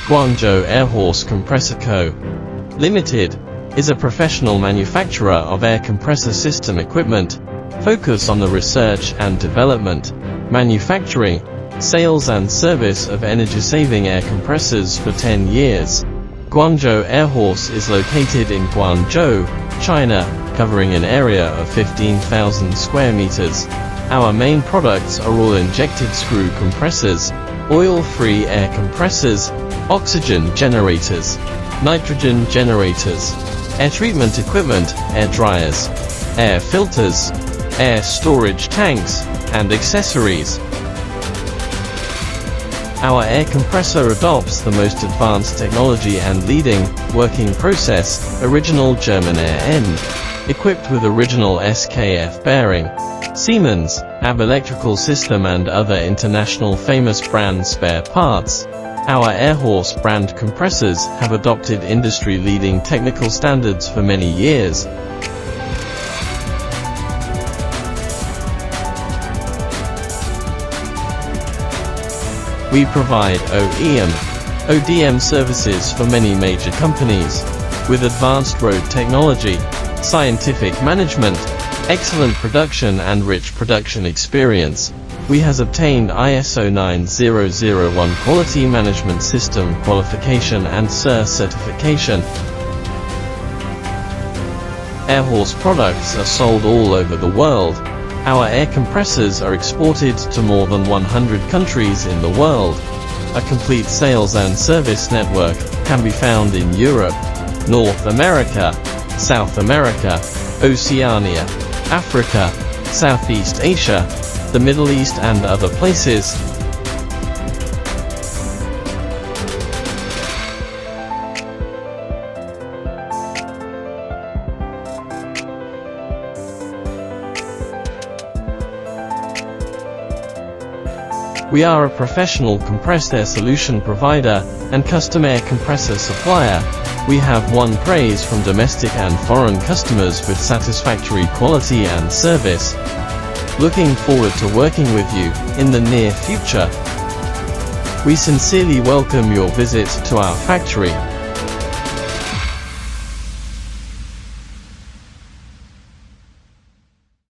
Guangzhou Airhorse Compressor Co. Limited is a professional manufacturer of air compressor system equipment, focused on the research and development, manufacturing, sales and service of energy-saving air compressors for 10 years. Guangzhou Airhorse is located in Guangzhou, China, covering an area of 15,000 square meters. Our main products are all injected screw compressors, oil-free air compressors, oxygen generators, nitrogen generators, air treatment equipment, air dryers, air filters, air storage tanks, and accessories. Our air compressor adopts the most advanced technology and leading working process, original German air end, equipped with original SKF bearing, Siemens, AB electrical system and other international famous brand spare parts. Our Airhorse brand compressors have adopted industry-leading technical standards for many years. We provide OEM, ODM services for many major companies, with advanced road technology, scientific management, excellent production and rich production experience. We has obtained ISO 9001 Quality Management System qualification and SIR certification. Airhorse products are sold all over the world. Our air compressors are exported to more than 100 countries in the world. A complete sales and service network can be found in Europe, North America, South America, Oceania, Africa, Southeast Asia, the Middle East and other places. We are a professional compressed air solution provider and custom air compressor supplier. We have won praise from domestic and foreign customers with satisfactory quality and service. Looking forward to working with you in the near future. We sincerely welcome your visit to our factory.